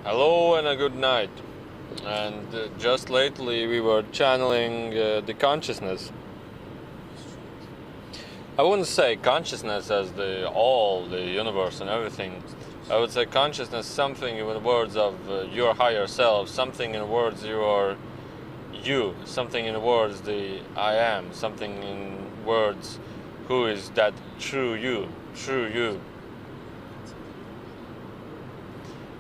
Hello and a good night. And just lately we were channeling the consciousness. I wouldn't say consciousness as the all, the universe and everything. I would say consciousness something in the words of your higher self, something in words you are you, something in words the I am, something in words who is that true you, true you.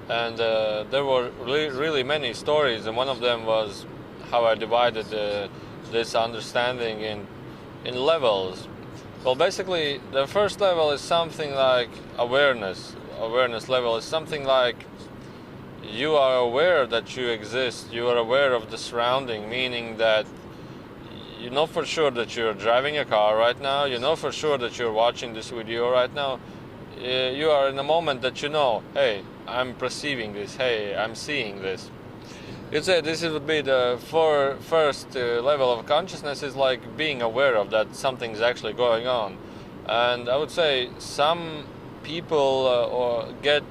And there were really many stories, and one of them was how I divided this understanding in levels. Well, basically, the first level is something like awareness. Awareness level is something like you are aware that you exist. You are aware of the surrounding, meaning that you know for sure that you're driving a car right now. You know for sure that you're watching this video right now. You are in a moment that you know, hey, I'm perceiving this, hey, I'm seeing this. You'd say this would be the first level of consciousness, is like being aware of that something's actually going on. And I would say some people or get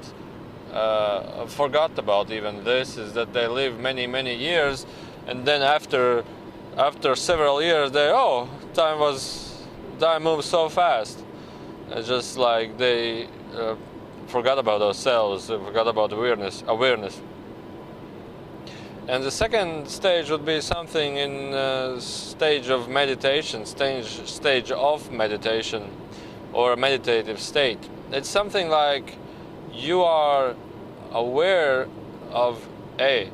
forgot about even this, is that they live many years, and then after several years they time moves so fast. It's just like they forgot about themselves, forgot about awareness. And the second stage would be something in stage of meditation, stage of meditation, or a meditative state. It's something like you are aware of, hey,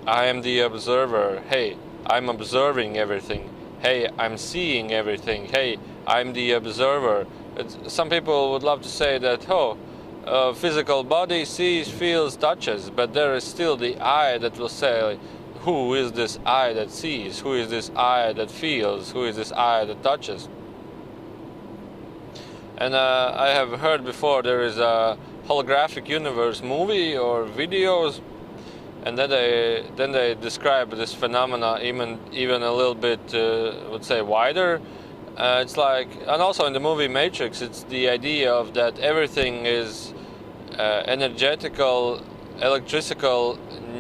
I am the observer. Hey, I'm observing everything. Hey, I'm seeing everything. Hey, I'm the observer. Some people would love to say that, physical body sees, feels, touches, but there is still the I that will say, who is this I that sees? Who is this I that feels? Who is this I that touches? And I have heard before there is a holographic universe movie or videos, and then they describe this phenomena even a little bit, would say, wider. It's like, and also in the movie Matrix, it's the idea of that everything is energetical, electrical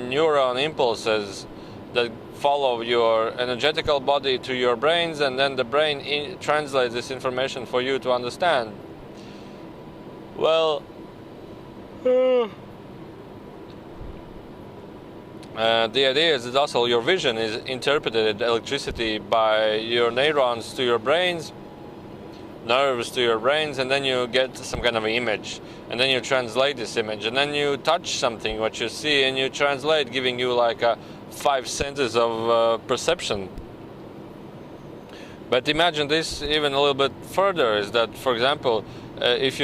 neuron impulses that follow your energetical body to your brains, and then the brain translates this information for you to understand. Well, the idea is that also your vision is interpreted electricity by your neurons to your brains, nerves to your brains, and then you get some kind of image, and then you translate this image, and then you touch something what you see, and you translate, giving you like 5 senses of perception. But imagine this even a little bit further, is that, for example, if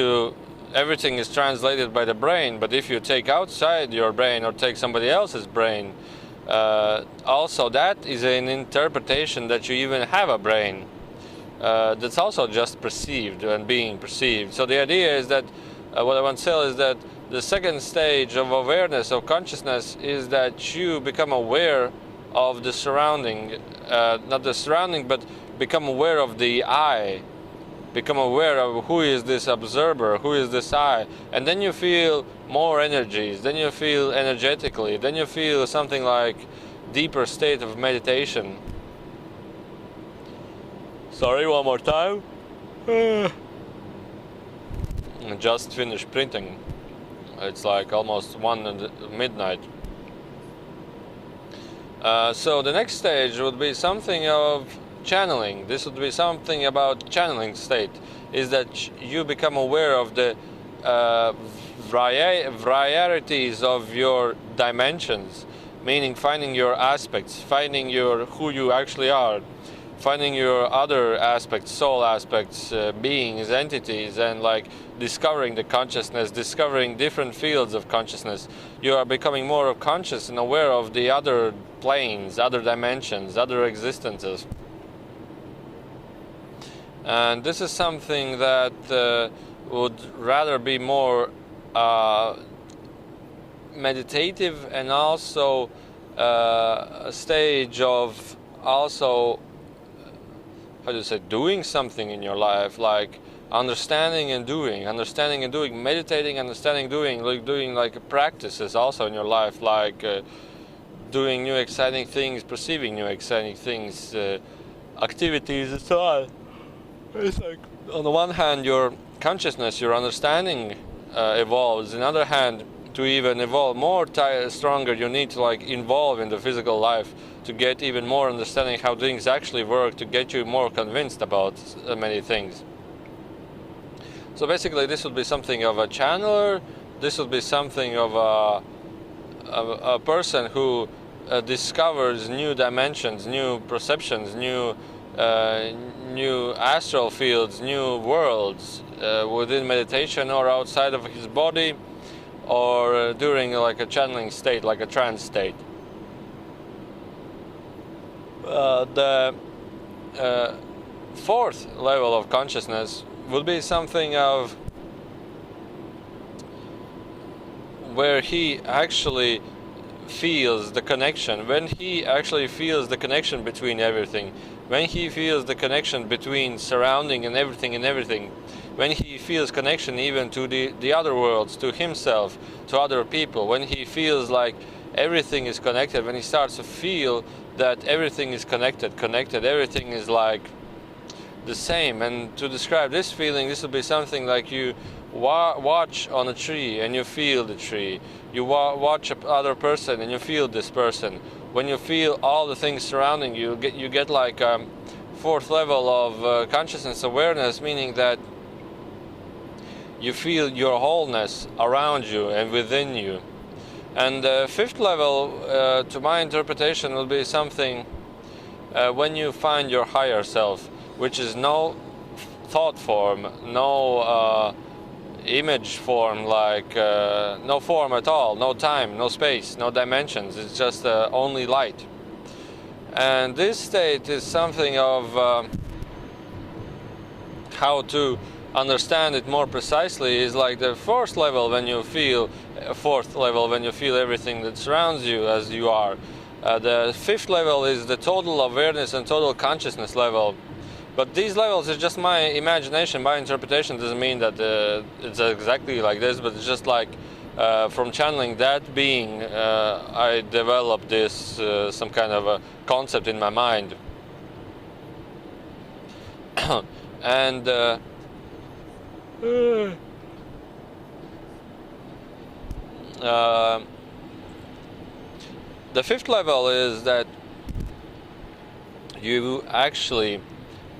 everything is translated by the brain, but if you take outside your brain or take somebody else's brain, also that is an interpretation that you even have a brain. That's also just perceived and being perceived. So the idea is that what I want to say is that the second stage of awareness, of consciousness, is that you become aware of the surrounding, not the surrounding, but become aware of the I. Become aware of who is this observer, who is this I, and then you feel more energies, then you feel energetically, then you feel something like deeper state of meditation. Sorry, one more time. Just finished printing. It's like almost midnight. So the next stage would be something of channeling. This would be something about channeling state, is that you become aware of the varieties of your dimensions, meaning finding your aspects, finding who you actually are, finding your other aspects, soul aspects, beings, entities, and like discovering the consciousness, discovering different fields of consciousness. You are becoming more conscious and aware of the other planes, other dimensions, other existences. And this is something that would rather be more meditative, and also a stage of also, how do you say, doing something in your life, like understanding and doing, meditating, understanding, doing like practices also in your life, like doing new exciting things, perceiving new exciting things, activities and so on. It's like, on the one hand, your consciousness, your understanding evolves. On the other hand, to even evolve more stronger, you need to like involve in the physical life to get even more understanding how things actually work, to get you more convinced about many things. So basically, this would be something of a channeler. This would be something of a person who discovers new dimensions, new perceptions, new astral fields, new worlds within meditation or outside of his body, or during like a channeling state, like a trance state. The fourth level of consciousness would be something of where he actually feels the connection, when he actually feels the connection between everything, when he feels the connection between surrounding and everything, when he feels connection even to the other worlds, to himself, to other people, when he feels like everything is connected, when he starts to feel that everything is connected, everything is like the same. And to describe this feeling, this would be something like you watch on a tree and you feel the tree. You watch another person and you feel this person. When you feel all the things surrounding you, you get like fourth level of consciousness awareness, meaning that you feel your wholeness around you and within you. And the fifth level, to my interpretation, will be something when you find your higher self, which is no thought form, no image form, like no form at all, no time, no space, no dimensions. It's just only light. And this state is something of how to understand it more precisely, is like the fourth level when you feel everything that surrounds you as you are. The fifth level is the total awareness and total consciousness level. But these levels is just my imagination, my interpretation. Doesn't mean that it's exactly like this, but it's just like from channeling that being, I developed this some kind of a concept in my mind. And the fifth level is that you actually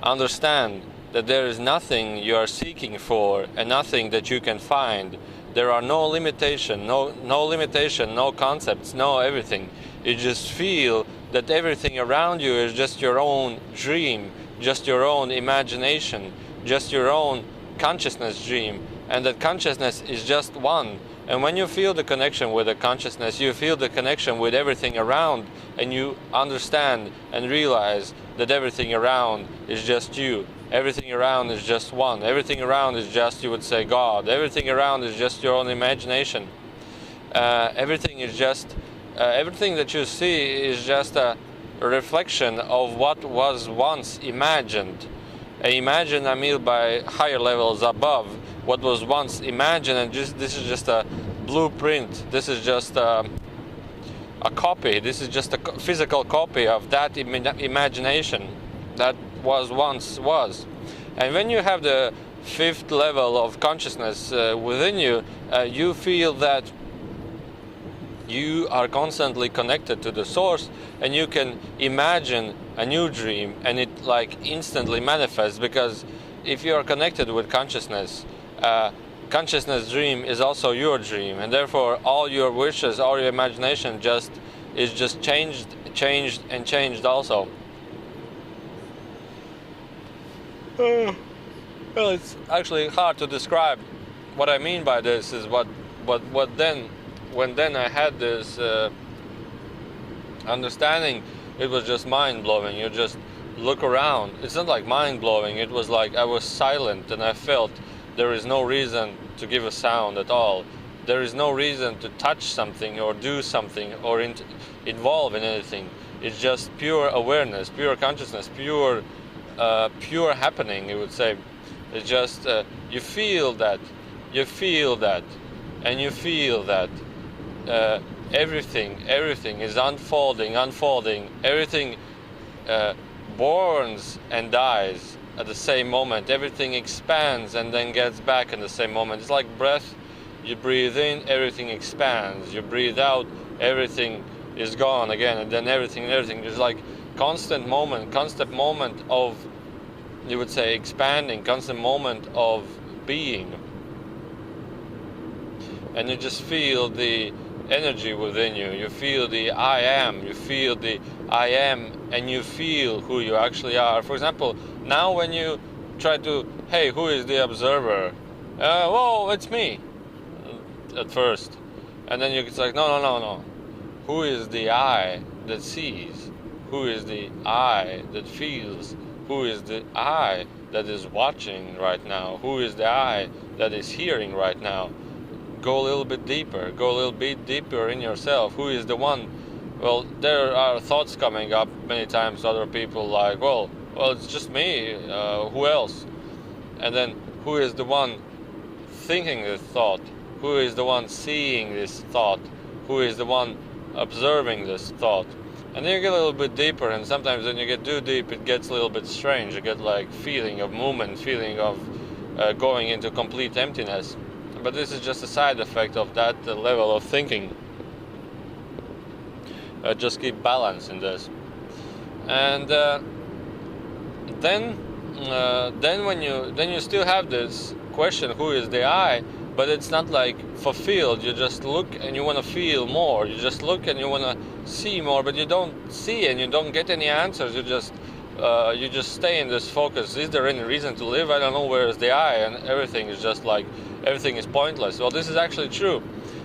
understand that there is nothing you are seeking for and nothing that you can find. There are no limitation, no concepts, no everything. You just feel that everything around you is just your own dream, just your own imagination, just your own consciousness dream, and that consciousness is just one. And when you feel the connection with the consciousness, you feel the connection with everything around, and you understand and realize that everything around is just you. Everything around is just one. Everything around is just, you would say, God. Everything around is just your own imagination. Everything is just, everything that you see is just a reflection of what was once imagined. Imagined, I mean, by higher levels above what was once imagined, and this is just a blueprint. This is just a copy. This is just a physical copy of that imagination that once was. And when you have the fifth level of consciousness within you, you feel that you are constantly connected to the source, and you can imagine a new dream, and it like instantly manifests, because if you are connected with consciousness, consciousness dream is also your dream, and therefore all your wishes, all your imagination is just changed also. Well, it's actually hard to describe. What I mean by this is when I had this understanding, it was just mind-blowing. You just look around. It's not like mind-blowing. It was like I was silent and I felt there is no reason to give a sound at all. There is no reason to touch something or do something or involve in anything. It's just pure awareness, pure consciousness, pure happening, you would say. It's just you feel that, and you feel that everything is unfolding. Everything borns and dies at the same moment. Everything expands and then gets back in the same moment. It's like breath. You breathe in, everything expands. You breathe out, everything is gone again, and then everything. There's like constant moment of, you would say, expanding, constant moment of being. And you just feel the energy within you. You feel the I am. You feel the I am, and you feel who you actually are. For example, now when you try to, hey, who is the observer? Well, it's me at first. And then it's like, no. Who is the I that sees? Who is the I that feels? Who is the I that is watching right now? Who is the I that is hearing right now? Go a little bit deeper. Go a little bit deeper in yourself. Who is the one? Well, there are thoughts coming up many times. Other people like, well, it's just me. Who else? And then who is the one thinking this thought? Who is the one seeing this thought? Who is the one observing this thought? And then you get a little bit deeper, and sometimes when you get too deep, it gets a little bit strange. You get like feeling of movement, feeling of going into complete emptiness. But this is just a side effect of that level of thinking. Just keep balance in this. And then when you still have this question, who is the I? But it's not like fulfilled. You just look and you want to feel more. You just look and you want to see more, but you don't see and you don't get any answers. You just stay in this focus. Is there any reason to live? I don't know. Where is the I? And everything is just like, everything is pointless. Well, this is actually true.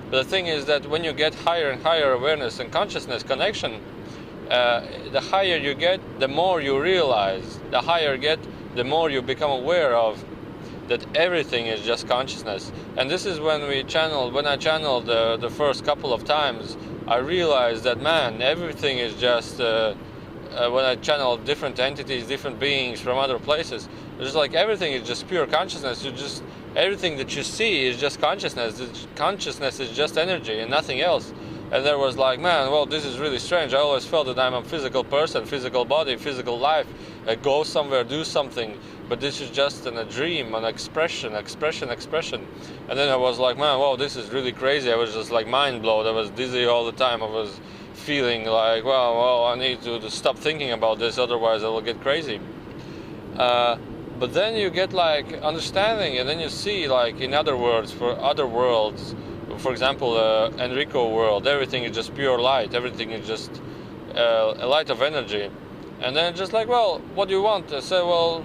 But the thing is that when you get higher and higher awareness and consciousness connection, the higher you get, the more you realize. The higher you get, the more you become aware of that everything is just consciousness. And this is when I channeled the first couple of times, I realized that, man, everything is just, when I channeled different entities, different beings from other places, it's just like everything is just pure consciousness. Everything that you see is just consciousness. Consciousness is just energy and nothing else. And there was like, man, well, this is really strange. I always felt that I'm a physical person, physical body, physical life. I go somewhere, do something, but this is just a dream, an expression. And then I was like, man, wow, this is really crazy. I was just like mind blown. I was dizzy all the time. I was feeling like, well, I need to stop thinking about this, otherwise I will get crazy. But then you get like understanding, and then you see like in other words, for other worlds, for example, Enrico world, everything is just pure light. Everything is just a light of energy. And then just like, well, what do you want? I say, well,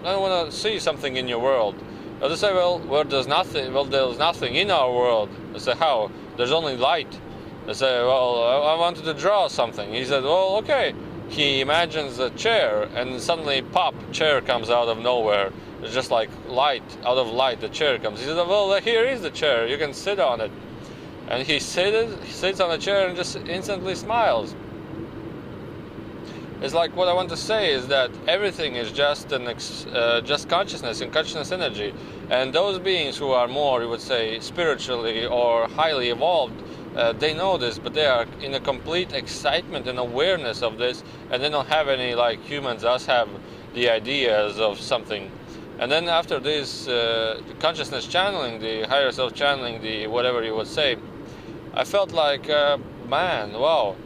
I want to see something in your world. They say, well, there's nothing. Well, there's nothing in our world. I say, how? There's only light. I say, well, I wanted to draw something. He said, well, okay. He imagines a chair, and suddenly, pop, chair comes out of nowhere. It's just like light, out of light, the chair comes. He said, well, here is the chair. You can sit on it. And he sits on the chair and just instantly smiles. It's like, what I want to say is that everything is just just consciousness and consciousness energy. And those beings who are more, you would say, spiritually or highly evolved, they know this, but they are in a complete excitement and awareness of this, and they don't have any, like humans, us have the ideas of something. And then after this consciousness channeling, the higher self channeling, the whatever you would say, I felt like, man, wow.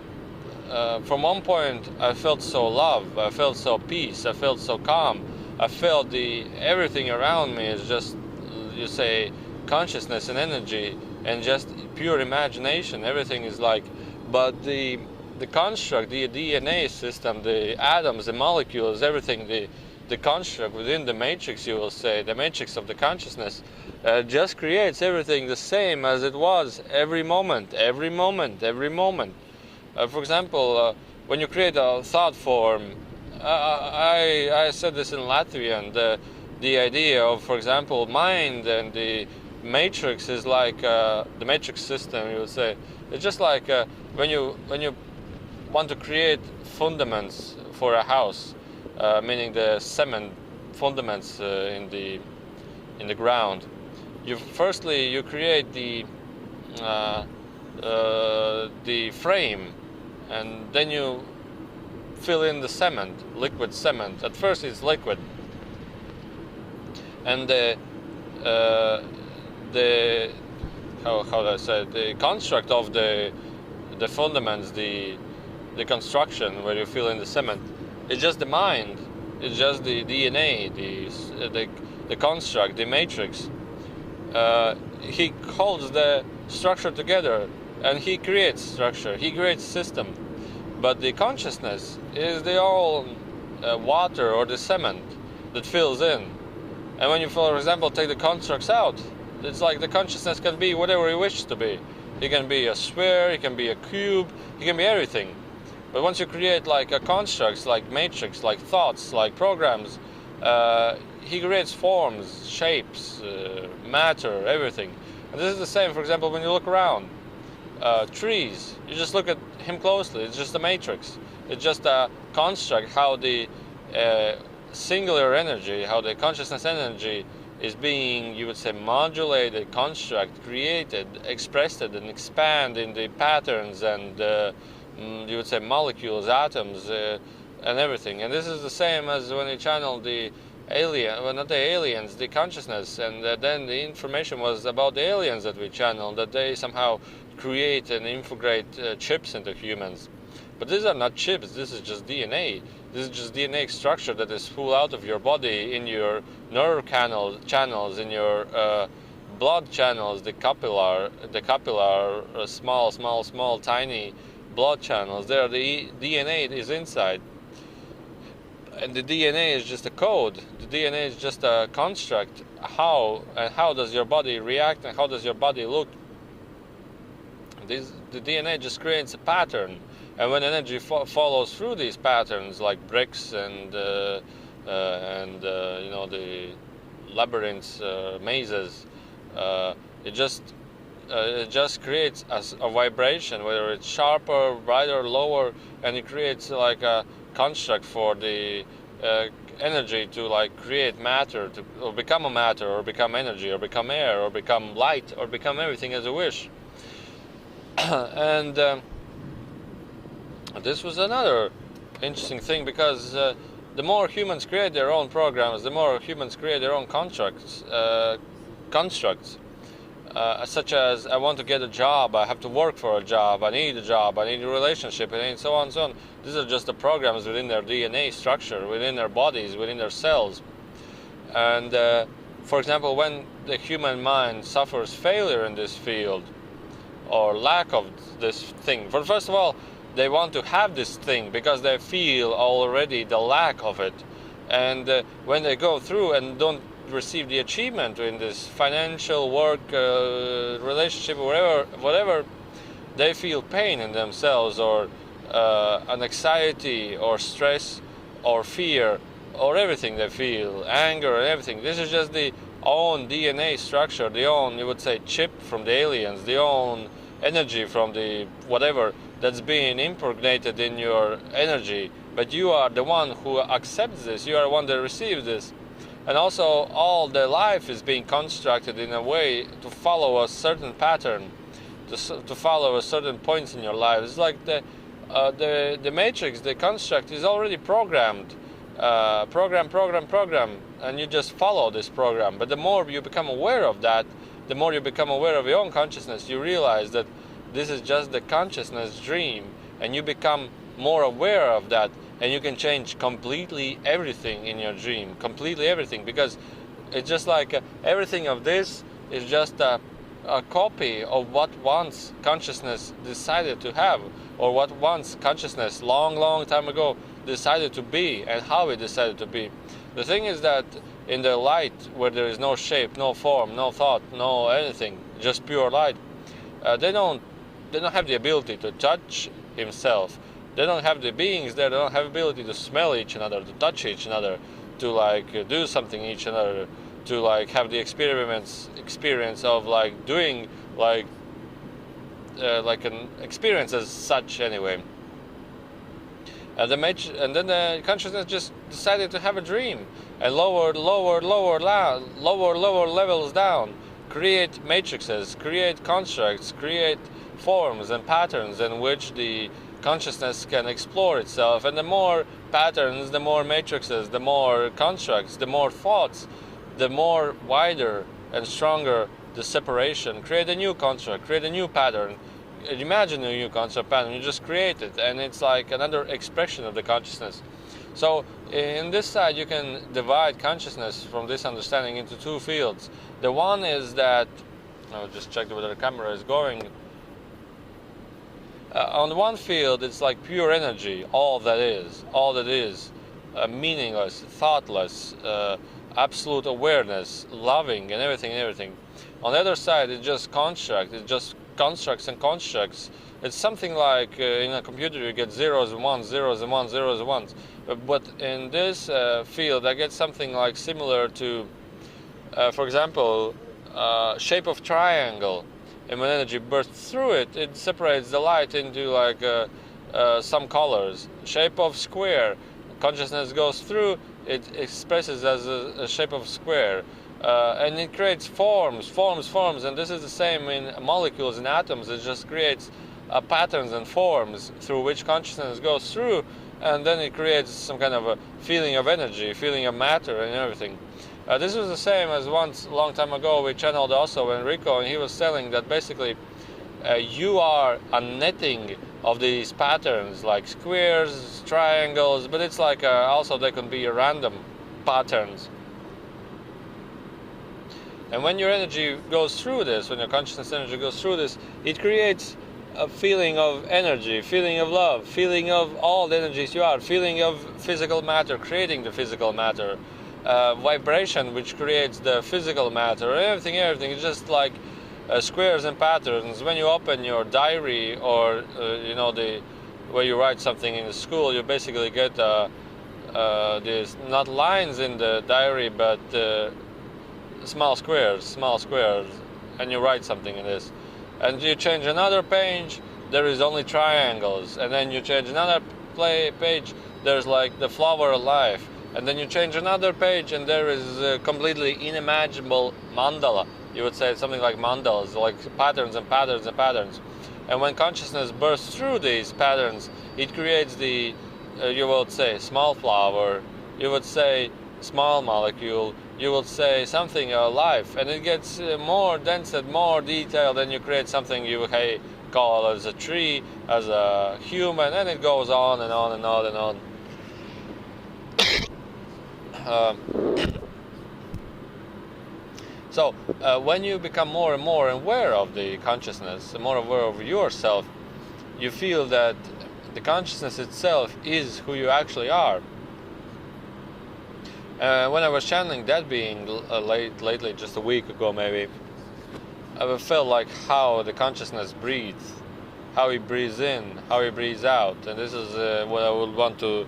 From one point, I felt so love, I felt so peace, I felt so calm. I felt everything around me is just, you say, consciousness and energy and just pure imagination. Everything is like, but the construct, the DNA system, the atoms, the molecules, everything, the construct within the matrix, you will say, the matrix of the consciousness, just creates everything the same as it was every moment. For example, when you create a thought form, I said this in Latvian, the idea of, for example, mind and the matrix is like the matrix system, you would say. It's just like when you want to create fundaments for a house, meaning the cement fundaments in the in the ground. Firstly you create the frame, and then you fill in the cement, liquid cement. At first it's liquid, and the how do I say it? The construct of the fundaments, the construction where you fill in the cement, it's just the mind, it's just the DNA, the construct, the matrix. He holds the structure together, and he creates structure, he creates system. But the consciousness is the all water or the cement that fills in. And when you, for example, take the constructs out, it's like the consciousness can be whatever you wish to be. It can be a sphere, it can be a cube, it can be everything. But once you create like a constructs, like matrix, like thoughts, like programs, he creates forms, shapes, matter, everything. And this is the same, for example, when you look around. Trees, you just look at him closely, it's just a matrix. It's just a construct, how the singular energy, how the consciousness energy is being, you would say, modulated, construct, created, expressed and expanded in the patterns and you would say molecules, atoms, and everything. And this is the same as when you channel the alien, well, not the aliens, the consciousness, and then the information was about the aliens that we channeled, that they somehow create and integrate chips into humans. But these are not chips, this is just DNA. This is just DNA structure that is pulled out of your body in your nerve channels, in your blood channels, the capillar, small, tiny blood channels. There, the DNA is inside. And the DNA is just a code. The DNA is just a construct. How does your body react and how does your body look? The DNA just creates a pattern, and when energy follows through these patterns, like bricks and you know, the labyrinths, mazes, it just creates a vibration, whether it's sharper, brighter, lower, and it creates like a construct for the energy to like create matter, or become a matter, or become energy, or become air, or become light, or become everything as a wish. And this was another interesting thing, because the more humans create their own programs, the more humans create their own constructs, such as I want to get a job, I have to work for a job, I need a relationship, and so on and so on. These are just the programs within their DNA structure, within their bodies, within their cells. And for example, when the human mind suffers failure in this field, or lack of this thing, first of all, they want to have this thing because they feel already the lack of it. And when they go through and don't receive the achievement in this financial, work, relationship, whatever, they feel pain in themselves, or an anxiety, or stress, or fear, or everything they feel, anger and everything. This is just the own DNA structure, the own, you would say, chip from the aliens, the own energy from the whatever that's being impregnated in your energy. But you are the one who accepts this, you are the one that receives this. And also all the life is being constructed in a way to follow a certain pattern, to follow a certain points in your life. It's like the matrix, the construct is already programmed, program, and you just follow this program. But the more you become aware of that, the more you become aware of your own consciousness, you realize that this is just the consciousness dream, and you become more aware of that, and you can change completely everything in your dream, completely everything, because it's just like everything of this is just a copy of what once consciousness decided to have, or what once consciousness long time ago decided to be, and how it decided to be. The thing is that in the light, where there is no shape, no form, no thought, no anything, just pure light, they don't have the ability to touch himself. They don't have the beings there, they don't have the ability to smell each another, to touch each other, to like do something each other, to like have the experience of like doing like an experience as such anyway. And then the consciousness just decided to have a dream and lower levels down, create matrices, create constructs, create forms and patterns in which the consciousness can explore itself. And the more patterns, the more matrices, the more constructs, the more thoughts, the more wider and stronger the separation. Create a new construct, create a new pattern. Imagine a new concept pattern, you just create it, and it's like another expression of the consciousness. So in this side you can divide consciousness from this understanding into two fields. The one is that, I'll just check whether the camera is going. On one field it's like pure energy, all that is, meaningless, thoughtless, absolute awareness, loving and everything. On the other side it's just construct, it's just constructs and constructs. It's something like in a computer you get zeros and ones, zeros and ones, zeros and ones. But in this field I get something like similar to, for example, shape of triangle. And when energy bursts through it, it separates the light into like some colors. Shape of square, consciousness goes through, it expresses as a shape of square. And it creates forms, and this is the same in molecules and atoms. It just creates patterns and forms through which consciousness goes through, and then it creates some kind of a feeling of energy, feeling of matter and everything. This was the same as once, a long time ago, we channeled also Enrico, and he was telling that basically you are a netting of these patterns, like squares, triangles, but it's like also they can be random patterns. And when your energy goes through this, when your consciousness energy goes through this, it creates a feeling of energy, feeling of love, feeling of all the energies you are, feeling of physical matter, creating the physical matter, vibration which creates the physical matter, everything. It's just like squares and patterns. When you open your diary or where you write something in the school, you basically get these not lines in the diary, but small squares, and you write something in this. And you change another page, there is only triangles. And then you change another page, there's like the flower of life. And then you change another page, and there is a completely unimaginable mandala. You would say something like mandalas, like patterns and patterns and patterns. And when consciousness bursts through these patterns, it creates the, you would say, small flower, you would say small molecule, you would say something alive, and it gets more dense and more detailed, and you create something you call as a tree, as a human, and it goes on and on and on and on. So when you become more and more aware of the consciousness, more aware of yourself, you feel that the consciousness itself is who you actually are. When I was channeling that being lately, just a week ago maybe, I felt like how the consciousness breathes, how he breathes in, how he breathes out. And this is what I would want to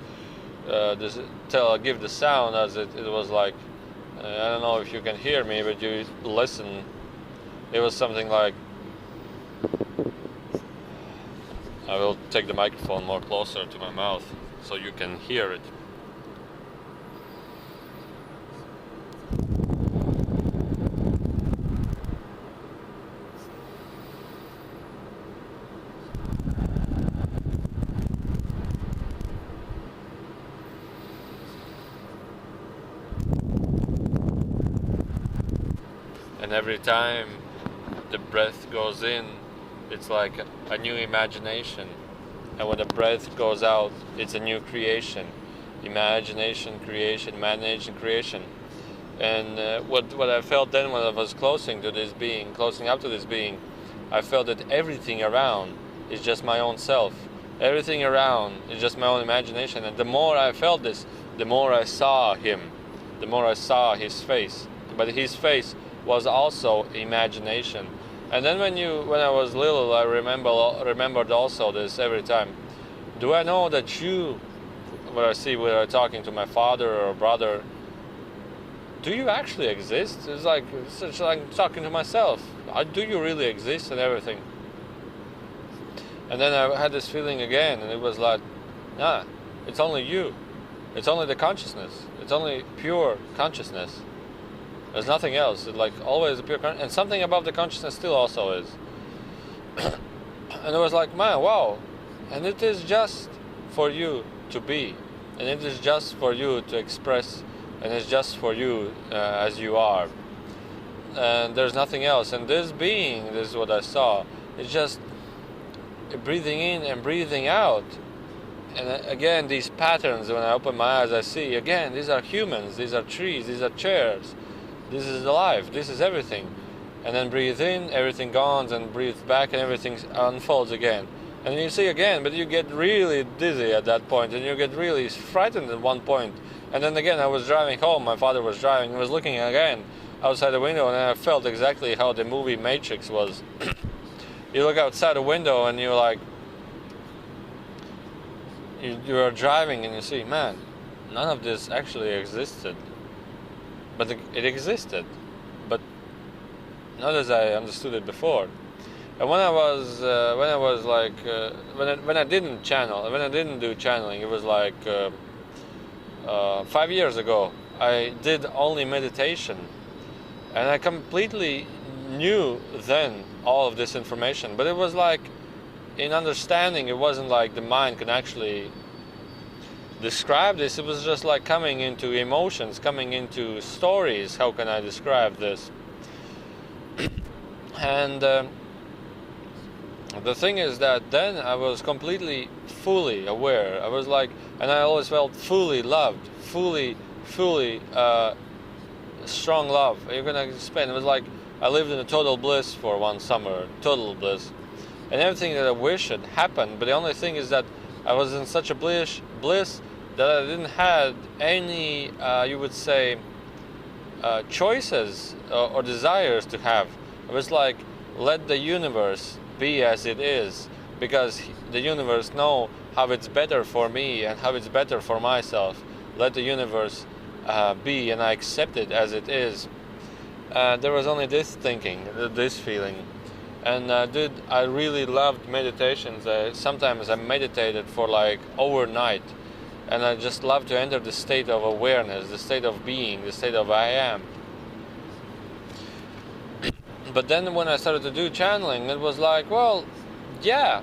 give the sound, as it was like, I don't know if you can hear me, but you listen. It was something like, I will take the microphone more closer to my mouth so you can hear it. And every time the breath goes in, it's like a new imagination. And when the breath goes out, it's a new creation. Imagination, creation. And what I felt then when I was closing up to this being, I felt that everything around is just my own self. Everything around is just my own imagination. And the more I felt this, the more I saw him, the more I saw his face. But his face was also imagination. And then when I was little, I remembered also this every time. Do I know that you, when I'm talking to my father or brother, do you actually exist? It's like I'm talking to myself. Do you really exist and everything? And then I had this feeling again, and it was like, It's only you. It's only the consciousness. It's only pure consciousness. There's nothing else. It's like always a pure consciousness. And something above the consciousness still also is. And it was like, man, wow. And it is just for you to be. And it is just for you to express. And it's just for you as you are. And there's nothing else. And this being, this is what I saw, it's just breathing in and breathing out. And again, these patterns, when I open my eyes, I see, again, these are humans, these are trees, these are chairs, this is life, this is everything. And then breathe in, everything goes, and breathe back, and everything unfolds again. And you see again, but you get really dizzy at that point, and you get really frightened at one point. And then again, I was driving home, my father was driving, he was looking again outside the window, and I felt exactly how the movie Matrix was. You look outside the window, and you're like, you are driving and you see, man, none of this actually existed. But it existed, but not as I understood it before. And when I didn't channel, when I didn't do channeling, it was like 5 years ago. I did only meditation, and I completely knew then all of this information. But it was like, in understanding, it wasn't like the mind can actually describe this. It was just like coming into emotions, coming into stories. How can I describe this? And the thing is that then I was completely, fully aware. I was like, and I always felt fully loved, fully strong love. You're gonna explain. It was like I lived in a total bliss for one summer, total bliss. And everything that I wish had happened, but the only thing is that I was in such a bliss that I didn't have any, you would say, choices or desires to have. It was like, let the universe be as it is, because the universe know how it's better for me and how it's better for myself. Let the universe be, and I accept it as it is. There was only this thinking, this feeling. And I really loved meditations. Sometimes I meditated for like overnight, and I just love to enter the state of awareness, the state of being, the state of I am. But then when I started to do channeling, it was like, well, yeah.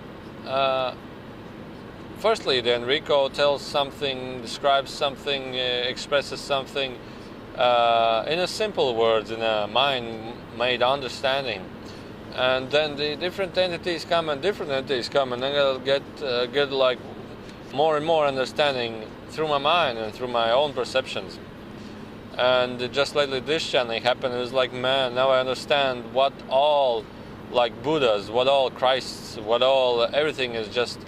Firstly, the Enrico tells something, describes something, expresses something in a simple words, in a mind-made understanding. And then the different entities come, and then I'll get like more and more understanding through my mind and through my own perceptions. And just lately this channeling happened. It was like, man, now I understand what all like Buddhas, what all Christs, what all everything is just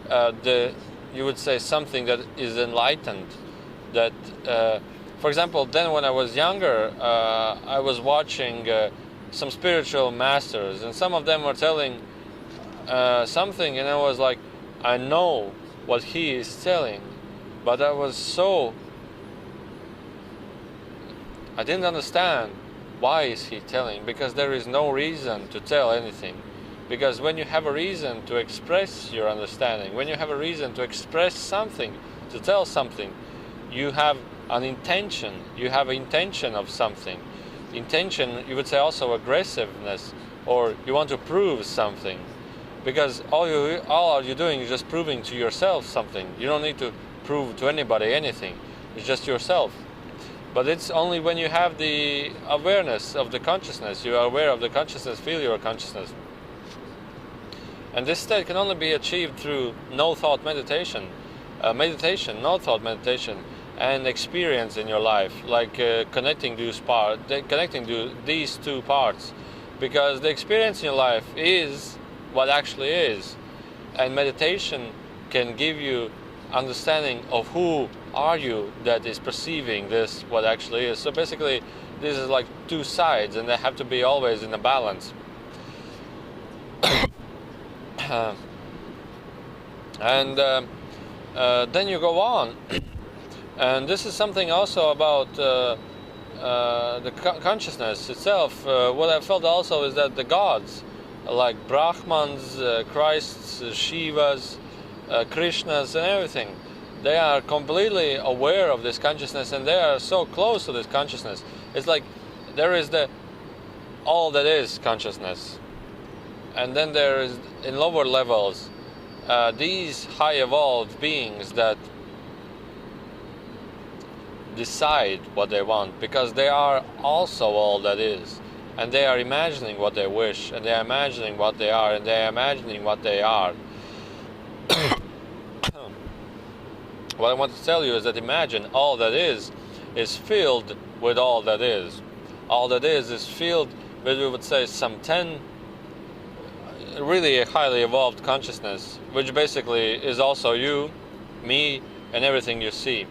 you would say something that is enlightened. That for example, then when I was younger, I was watching some spiritual masters, and some of them were telling something, and I was like, I know what he is telling, but I didn't understand why is he telling, because there is no reason to tell anything. Because when you have a reason to express your understanding, when you have a reason to express something, to tell something, you have an intention, you have an intention of something. Intention, you would say also aggressiveness, or you want to prove something, because all are you doing is just proving to yourself something. You don't need to prove to anybody anything. It's just yourself. But it's only when you have the awareness of the consciousness, you are aware of the consciousness, feel your consciousness. And this state can only be achieved through no-thought meditation, no thought meditation, and experience in your life, like connecting these two parts, because the experience in your life is what actually is, and meditation can give you understanding of who are you that is perceiving this what actually is. So basically this is like two sides, and they have to be always in a balance. And then you go on. And this is something also about the consciousness itself. What I felt also is that the gods, like Brahmans, Christs, Shivas, Krishnas, and everything, They are completely aware of this consciousness, and they are so close to this consciousness. It's like there is the all that is consciousness, and then there is, in lower levels, these high evolved beings that decide what they want, because they are also all that is, and they are imagining what they wish, and they are imagining what they are, and they are imagining what they are. What I want to tell you is that imagine all that is filled with all that is. All that is filled with, we would say, some 10 really a highly evolved consciousness, which basically is also you, me, and everything you see.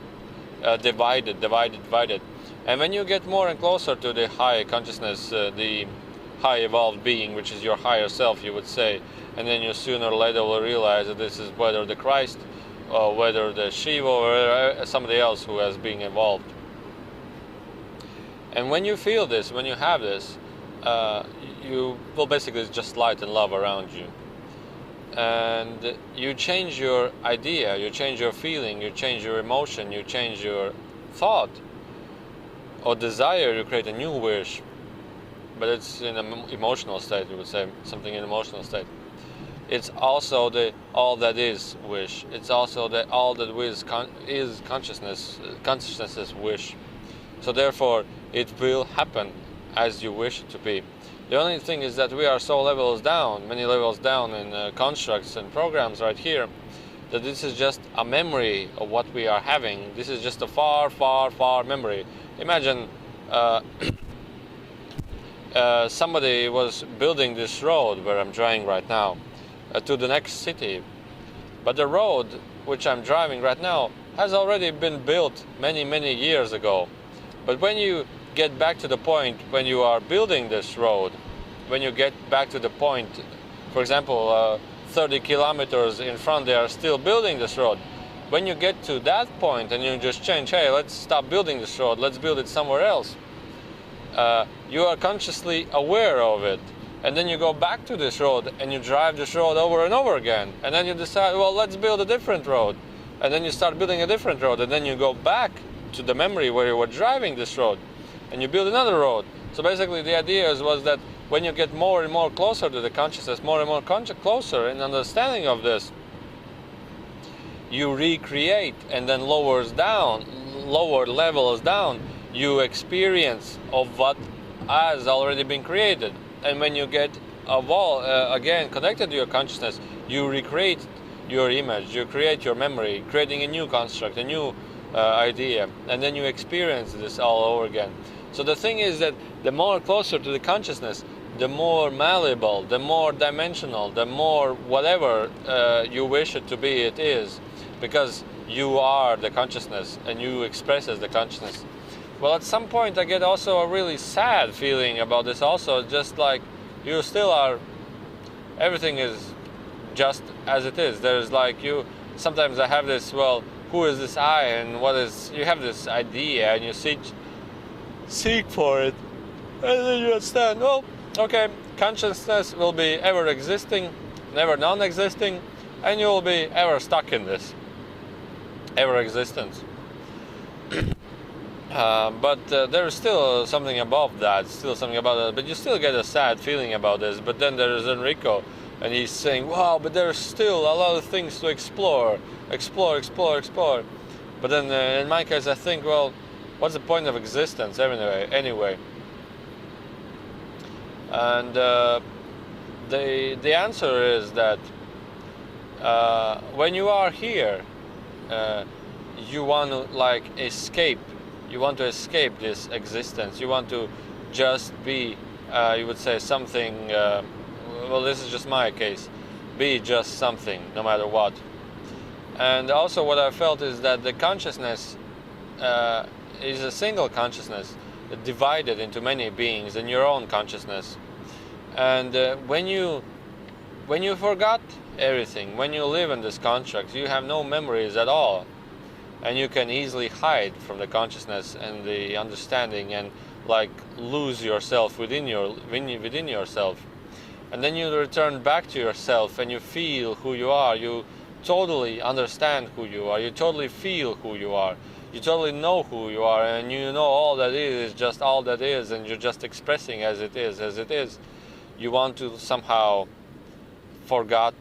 Divided. And when you get more and closer to the high consciousness, the high evolved being, which is your higher self, you would say, and then you sooner or later will realize that this is whether the Christ, or whether the Shiva, or somebody else who has been evolved. And when you feel this, when you have this, you will basically just light and love around you. And you change your idea, you change your feeling, you change your emotion, you change your thought or desire, you create a new wish. But it's in an emotional state, you would say, something in an emotional state. It's also the all that is wish. It's also the all that is consciousness's wish. So therefore, it will happen as you wish it to be. The only thing is that we are so levels down, many levels down in constructs and programs right here, that this is just a memory of what we are having. This is just a far, far, far memory. Imagine somebody was building this road where I'm driving right now to the next city. But the road which I'm driving right now has already been built many, many years ago. But when you get back to the point when you are building this road, when you get back to the point, for example, 30 kilometers in front, they are still building this road. When you get to that point and you just change, hey, let's stop building this road, let's build it somewhere else, you are consciously aware of it. And then you go back to this road and you drive this road over and over again. And then you decide, well, let's build a different road. And then you start building a different road. And then you go back to the memory where you were driving this road and you build another road. So basically the idea was that when you get more and more closer to the consciousness, more and more closer in understanding of this, you recreate, and then lower levels down, you experience of what has already been created. And when you get again connected to your consciousness, you recreate your image, you create your memory, creating a new construct, a new idea, and then you experience this all over again. So the thing is that the more closer to the consciousness, the more malleable, the more dimensional, the more whatever you wish it to be, it is, because you are the consciousness and you express as the consciousness. Well, at some point I get also a really sad feeling about this also, just like you still are, everything is just as it is. There's like you, sometimes I have this, well, who is this I, and what is, you have this idea and you seek for it, and then you understand, well, okay, consciousness will be ever existing, never non-existing, and you will be ever stuck in this ever existence. But there's still something above that, but you still get a sad feeling about this. But then there is Enrico, and he's saying, wow, but there's still a lot of things to explore. But then in my case I think, well, what's the point of existence anyway? And the answer is that when you are here, you want to like escape. You want to escape this existence. You want to just be, you would say, something, well, this is just my case, be just something, no matter what. And also what I felt is that the consciousness is a single consciousness, divided into many beings in your own consciousness. And when you forgot everything, when you live in this construct, you have no memories at all. And you can easily hide from the consciousness and the understanding and like lose yourself within yourself. And then you return back to yourself and you feel who you are. You totally understand who you are, you totally feel who you are, you totally know who you are, and you know all that is just all that is, and you're just expressing as it is. You want to somehow forget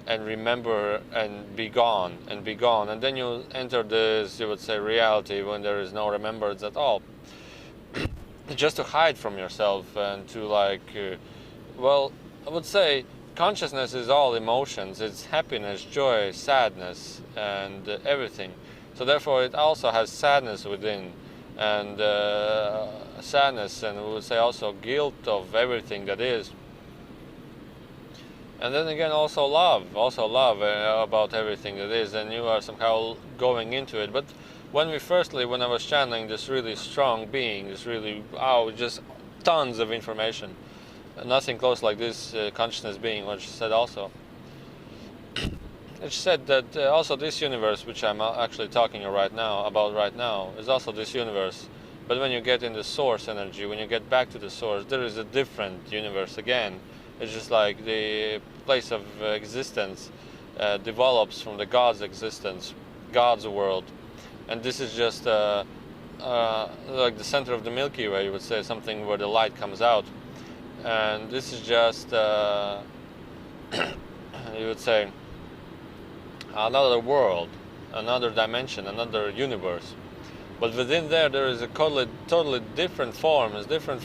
and remember and be gone, and then you enter this, you would say, reality when there is no remembrance at all. Just to hide from yourself and to well, I would say consciousness is all emotions. It's happiness, joy, sadness, and everything. So therefore it also has sadness within, and sadness, and we would say also guilt of everything that is. And then again also love about everything that is, and you are somehow going into it. But when I was channeling this really strong being, this really, just tons of information, nothing close like this consciousness being, what she said also. It said that also this universe, which I'm actually talking about right now, is also this universe. But when you get in the source energy, when you get back to the source, there is a different universe again. It's just like the place of existence develops from the God's existence, God's world. And this is just like the center of the Milky Way, you would say, something where the light comes out. And this is just, you would say, another world, another dimension, another universe. But within there is a totally different forms, different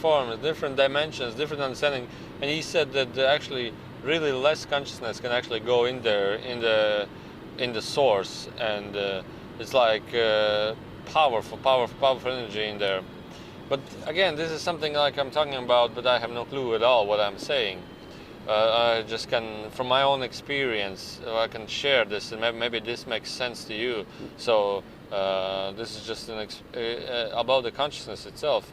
dimensions, different understanding. And he said that actually really less consciousness can actually go in there, in the source, and it's like powerful energy in there. But again, this is something like I'm talking about, but I have no clue at all what I'm saying. I just can, from my own experience, I can share this, and maybe this makes sense to you. So this is just about the consciousness itself.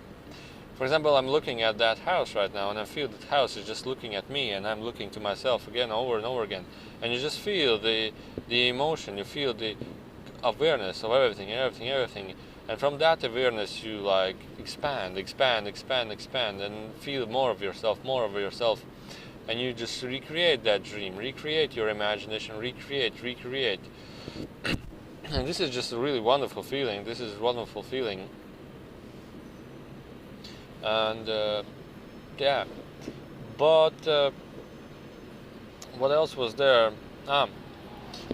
For example, I'm looking at that house right now, and I feel that house is just looking at me, and I'm looking to myself again, over and over again. And you just feel the emotion, you feel the awareness of everything. And from that awareness, you like expand, and feel more of yourself. And you just recreate that dream, recreate your imagination, recreate. And this is just a really wonderful feeling. And yeah, but what else was there?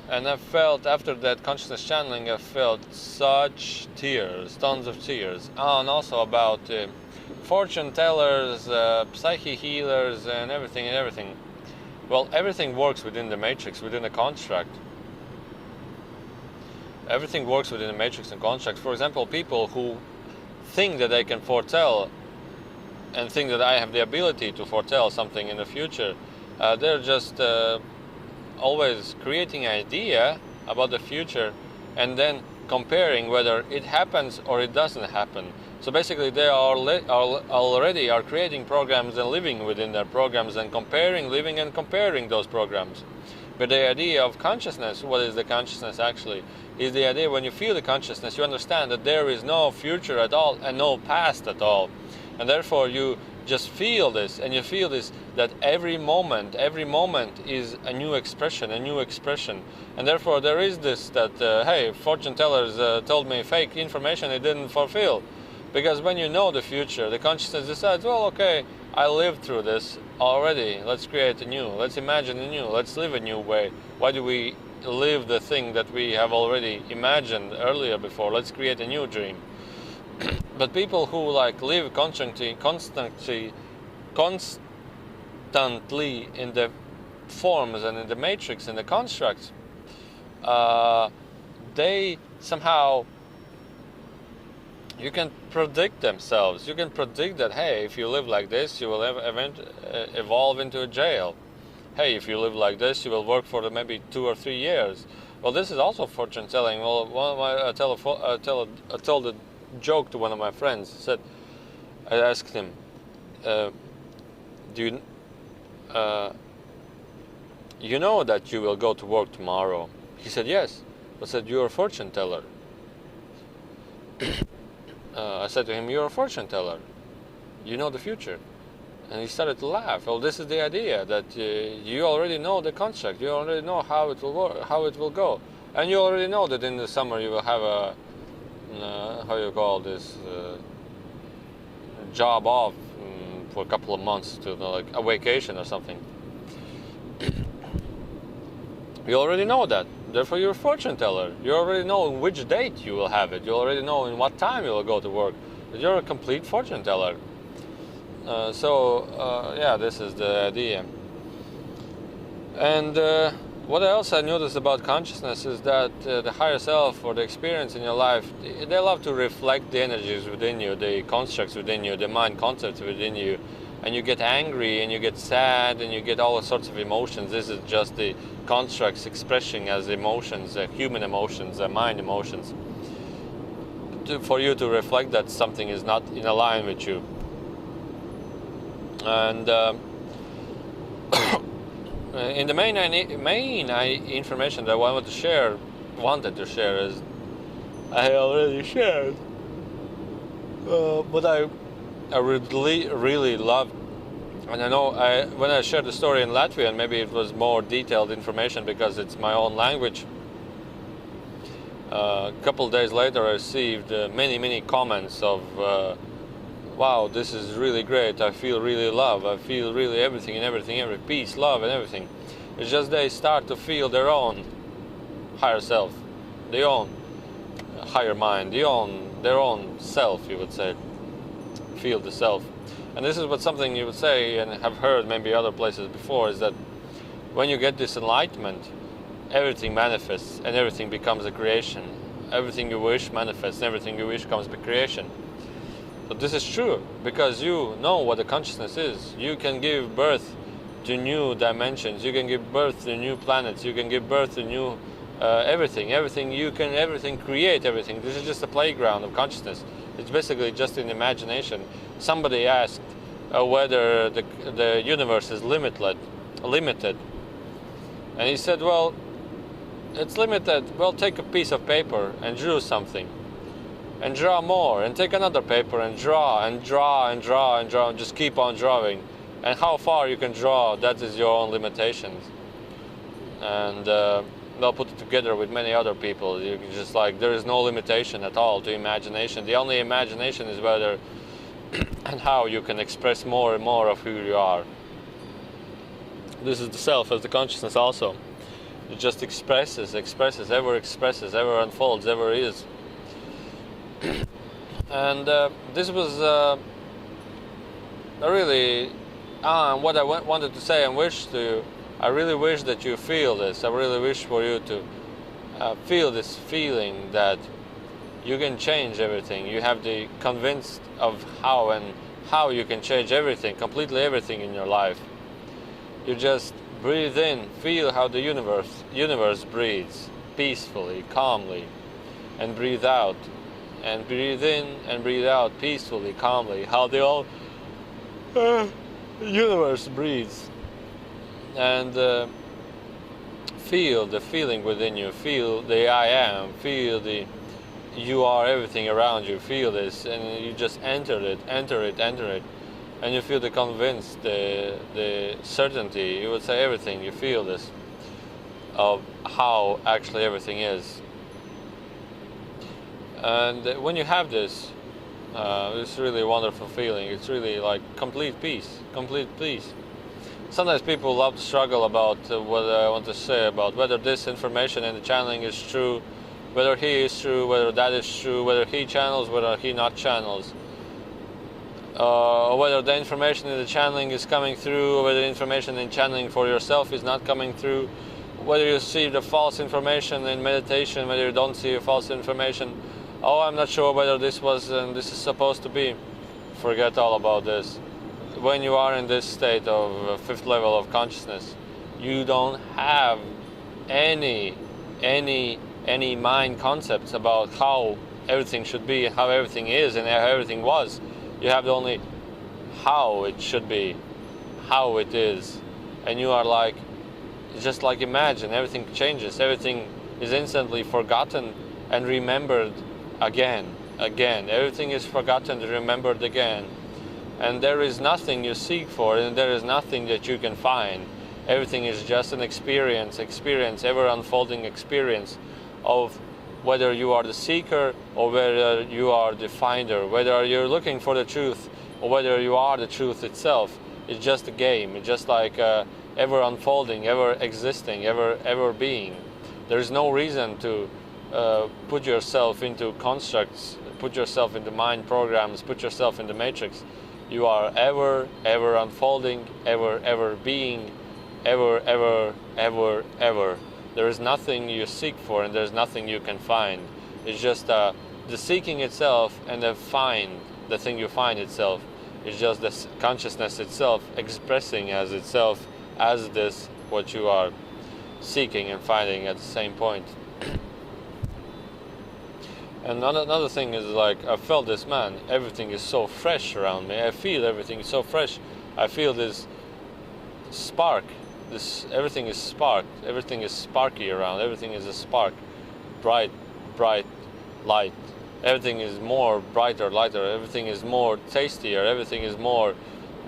And I felt, after that consciousness channeling, I felt such tears, tons of tears. And also about fortune tellers, psyche healers, and everything. Well, everything works within the matrix, within the construct. Everything works within the matrix and construct. For example, people who think that they can foretell and think that I have the ability to foretell something in the future, they're just always creating an idea about the future and then comparing whether it happens or it doesn't happen. So basically they already are creating programs and living within their programs and living and comparing those programs. But the idea of consciousness, what is the consciousness actually, is the idea when you feel the consciousness, you understand that there is no future at all and no past at all. And therefore you just feel this, and you feel this, that every moment is a new expression. And therefore there is this that, hey, fortune tellers told me fake information, it didn't fulfill. Because when you know the future, the consciousness decides, well, okay, I lived through this already, let's create a new, let's imagine a new, let's live a new way. Why do we live the thing that we have already imagined earlier before? Let's create a new dream. But people who live constantly in the forms and in the matrix, in the constructs, they somehow, you can predict themselves. You can predict that, hey, if you live like this, you will evolve into a jail. Hey, if you live like this, you will work for maybe 2 or 3 years. Well, this is also fortune telling. Well, I told a joke to one of my friends. I asked him, do you know that you will go to work tomorrow? He said, yes. I said, you're a fortune teller. I said to him, you're a fortune teller. You know the future. And he started to laugh. Well, this is the idea, that you already know the construct, you already know how it will work, how it will go, and you already know that in the summer you will have a how you call this job off for a couple of months, to like a vacation or something. You already know that. Therefore, you're a fortune teller. You already know in which date you will have it. You already know in what time you will go to work. You're a complete fortune teller. Yeah, this is the idea. And what else I noticed about consciousness is that the higher self or the experience in your life, they love to reflect the energies within you, the constructs within you, the mind concepts within you. And you get angry, and you get sad, and you get all sorts of emotions. This is just the constructs expressing as emotions, human emotions, mind emotions. For you to reflect that something is not in line with you. And in the main information that I wanted to share is I already shared. But I really loved, and I know when I shared the story in Latvian, maybe it was more detailed information because it's my own language. A couple of days later, I received many comments of, wow, this is really great. I feel really love. I feel really every peace, love, and everything. It's just they start to feel their own higher self, their own higher mind, their own self, you would say. Feel the self. And this is what something you would say and have heard maybe other places before, is that when you get this enlightenment, everything manifests and everything becomes a creation. Everything you wish manifests and everything you wish comes to creation. But this is true because you know what the consciousness is. You can give birth to new dimensions, you can give birth to new planets, you can give birth to new everything you can create everything. This is just a playground of consciousness. It's basically just an imagination. Somebody asked whether the universe is limited, and he said, well, it's limited. Well, take a piece of paper and draw something, and draw more, and take another paper and draw and just keep on drawing. And how far you can draw, that is your own limitations. And they'll put it together with many other people. You can just there is no limitation at all to imagination. The only imagination is whether and how you can express more and more of who you are. This is the self as the consciousness also. It just expresses, ever unfolds, ever is. And this was really what I wanted to say and wish to. I really wish that you feel this. I really wish for you to feel this feeling that you can change everything. You have the convinced of how you can change everything, completely everything in your life. You just breathe in, feel how the universe breathes peacefully, calmly, and breathe out, and breathe in and breathe out peacefully, calmly. How the whole universe breathes. And feel the feeling within you, feel the I am, feel the you are everything around you, feel this, and you just enter it, and you feel the convinced, the certainty, you would say everything, you feel this, of how actually everything is. And when you have this, it's really a wonderful feeling. It's really like complete peace. Sometimes people love to struggle about what I want to say about whether this information in the channeling is true, whether he is true, whether that is true, whether he channels, whether he not channels, or whether the information in the channeling is coming through, or whether the information in channeling for yourself is not coming through, whether you see the false information in meditation, whether you don't see a false information. Oh, I'm not sure whether this was and this is supposed to be. Forget all about this. When you are in this state of fifth level of consciousness, you don't have any mind concepts about how everything should be, how everything is, and how everything was. You have only how it should be, how it is, and you are just imagine everything changes. Everything is instantly forgotten and remembered again. Everything is forgotten and remembered again. and there is nothing you seek for, and there is nothing that you can find. Everything is just an experience, ever unfolding experience of whether you are the seeker or whether you are the finder, whether you're looking for the truth or whether you are the truth itself. It's just a game. It's just like ever unfolding, ever existing, ever being. There is no reason to put yourself into constructs, put yourself into mind programs, put yourself in the matrix. You are ever unfolding, ever being, ever. There is nothing you seek for, and there's nothing you can find. It's just the seeking itself, and the thing you find itself. It's just the consciousness itself expressing as itself as this what you are seeking and finding at the same point. And another thing is, like, I felt this, man, everything is so fresh around me. I feel everything is so fresh. I feel this spark. Everything is sparked. Everything is sparky around. Everything is a spark. Bright light. Everything is more brighter, lighter. Everything is more tastier. Everything is more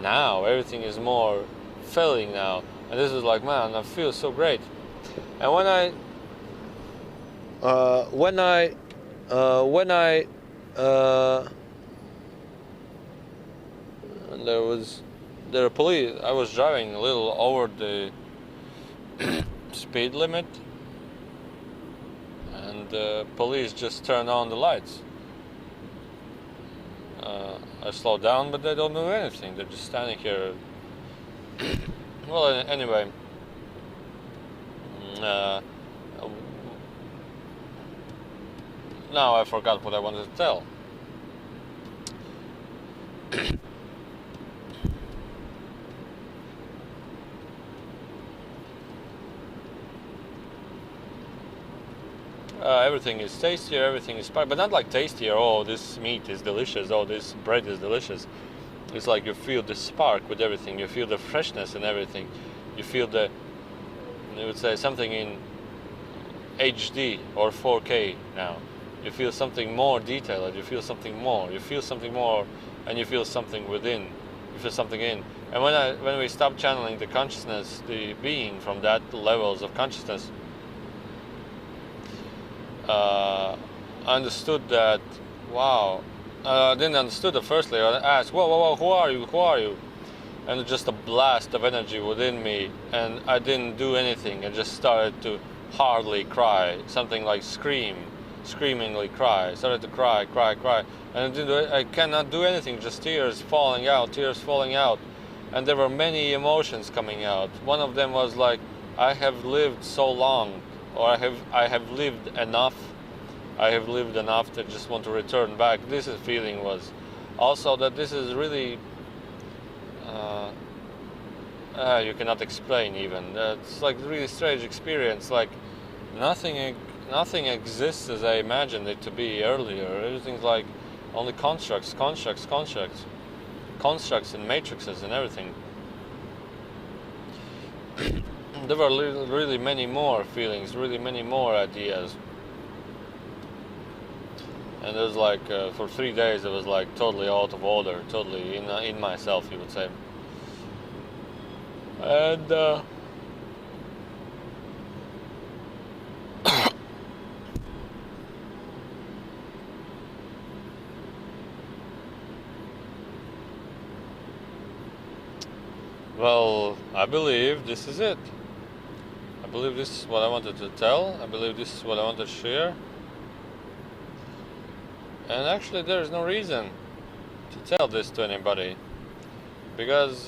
now. Everything is more filling now. And this is like, man, I feel so great. And when there were police. I was driving a little over the speed limit, and the police just turned on the lights. I slowed down, but they don't do anything. They're just standing here. Well, anyway. Now I forgot what I wanted to tell. Everything is tastier, everything is spicy, but not like tastier, oh, this meat is delicious, oh, this bread is delicious. It's like you feel the spark with everything, you feel the freshness in everything, you feel the, I would say, something in HD or 4K now. You feel something more detailed, you feel something more, and you feel something within, you feel something in. And when we stop channeling the consciousness, the being from that levels of consciousness, I understood that, wow, I didn't understood it firstly. I asked, whoa, who are you? And just a blast of energy within me, and I didn't do anything. I just started to hardly cry, something like screamingly cry. I started to cry, and I cannot do anything, just tears falling out. And there were many emotions coming out. One of them was like, I have lived so long, or I have lived enough. I have lived enough to just want to return back. This feeling was also that this is really you cannot explain even. It's like a really strange experience. Like nothing exists as I imagined it to be earlier. Everything's like only constructs and matrices and everything. There were really many more feelings, really many more ideas. And it was like, for 3 days, it was like totally out of order, totally in myself, you would say. And well, I believe this is it. I believe this is what I wanted to tell. I believe this is what I wanted to share. And actually, there is no reason to tell this to anybody, because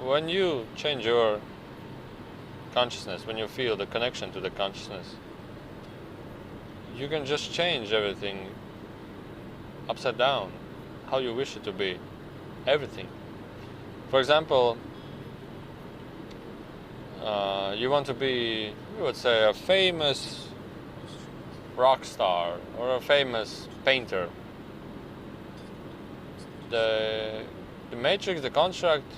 when you change your consciousness, when you feel the connection to the consciousness, you can just change everything upside down, how you wish it to be, everything. For example, you want to be, you would say, a famous rock star or a famous painter. The matrix, the construct,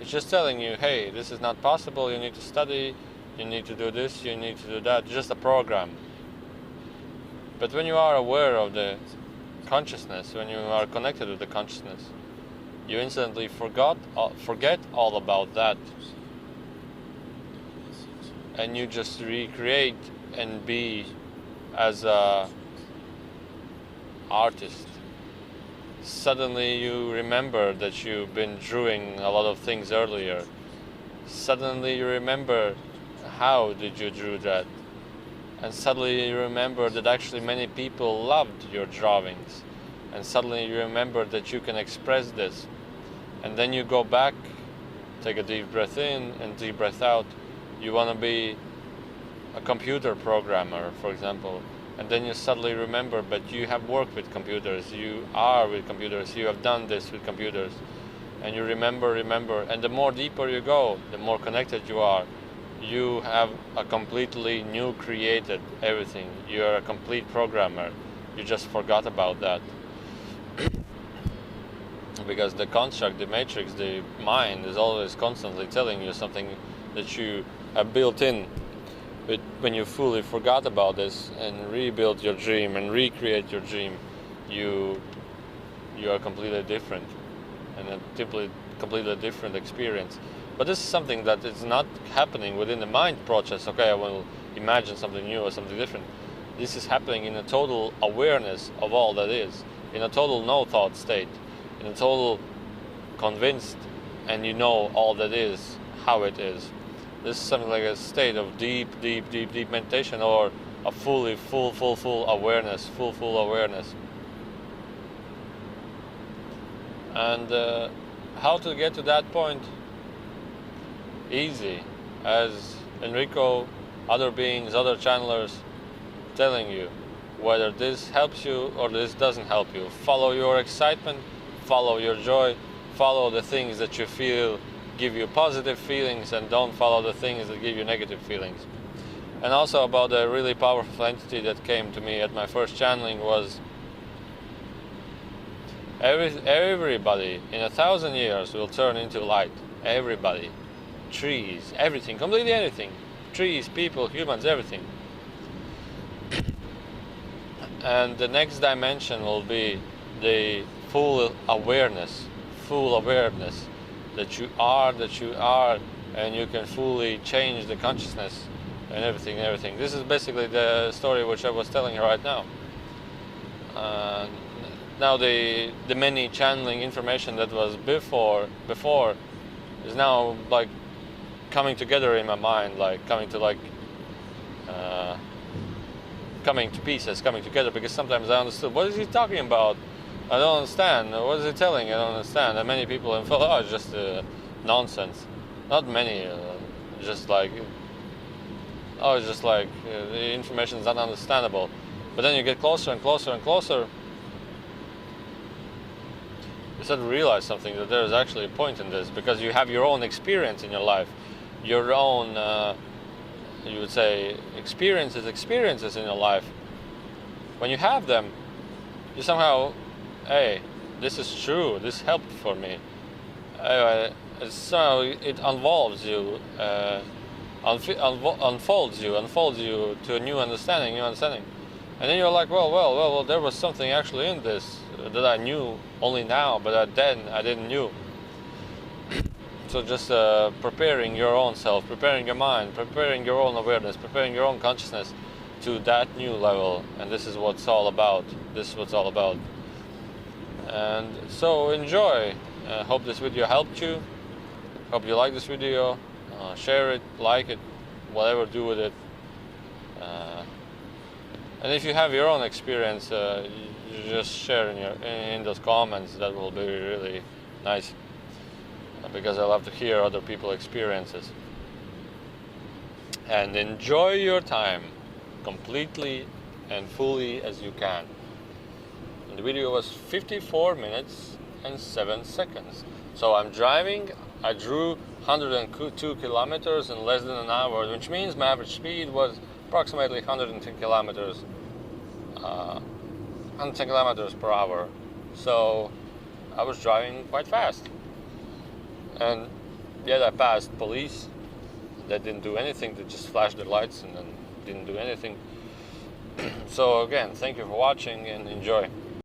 is just telling you, hey, this is not possible, you need to study, you need to do this, you need to do that. It's just a program. But when you are aware of the consciousness, when you are connected with the consciousness, you instantly forget all about that, and you just recreate and be as a artist. Suddenly you remember that you've been drawing a lot of things earlier. Suddenly you remember how did you draw that, and suddenly you remember that actually many people loved your drawings, and suddenly you remember that you can express this. And then you go back, take a deep breath in and deep breath out. You want to be a computer programmer, for example, and then you suddenly remember, but you have worked with computers, you are with computers, you have done this with computers, and you remember, and the more deeper you go, the more connected you are. You have a completely new created everything. You are a complete programmer. You just forgot about that. Because the construct, the matrix, the mind is always constantly telling you something that you have built in. But when you fully forgot about this and rebuild your dream and recreate your dream, you are completely different, and a completely different experience. But this is something that is not happening within the mind process. Okay, I will imagine something new or something different. This is happening in a total awareness of all that is, in a total no-thought state, in a total convinced, and you know all that is, how it is. This is something like a state of deep meditation, or a full awareness, full awareness. And how to get to that point? Easy, as Enrico, other beings, other channelers telling you, whether this helps you or this doesn't help you. Follow your excitement, follow your joy, follow the things that you feel give you positive feelings, and don't follow the things that give you negative feelings. And also about the really powerful entity that came to me at my first channeling was everybody in 1,000 years will turn into light. Everybody. Trees, everything, completely anything. Trees, people, humans, everything. And the next dimension will be the full awareness that you are, and you can fully change the consciousness and everything. This is basically the story which I was telling you right now. Now the many channeling information that was before is now like coming together in my mind, like coming to pieces, coming together, because sometimes I understood, what is he talking about? I don't understand. What is he telling? I don't understand. And many people have thought, oh, it's just nonsense. Not many, just like, oh, it's just like the information is ununderstandable. But then you get closer and closer and closer, you start to realize something, that there is actually a point in this, because you have your own experience in your life, your own, you would say, experiences in your life. When you have them, you somehow, hey, this is true, this helped for me. So it unfolds you, unfolds you to a new understanding. And then you're like, well, there was something actually in this that I knew only now, but then I didn't knew. So just preparing your own self, preparing your mind, preparing your own awareness, preparing your own consciousness to that new level. And this is what it's all about. And so enjoy. Hope this video helped you. Hope you like this video. Share it, like it, whatever, do with it. And if you have your own experience, you just share in those comments. That will be really nice, because I love to hear other people's experiences. And enjoy your time completely and fully as you can. And the video was 54 minutes and 7 seconds. So I'm driving. I drew 102 kilometers in less than an hour, which means my average speed was approximately 110 kilometers, 110 kilometers per hour. So I was driving quite fast. And yet I passed police. They didn't do anything. They just flashed their lights and then didn't do anything. So again, thank you for watching and enjoy.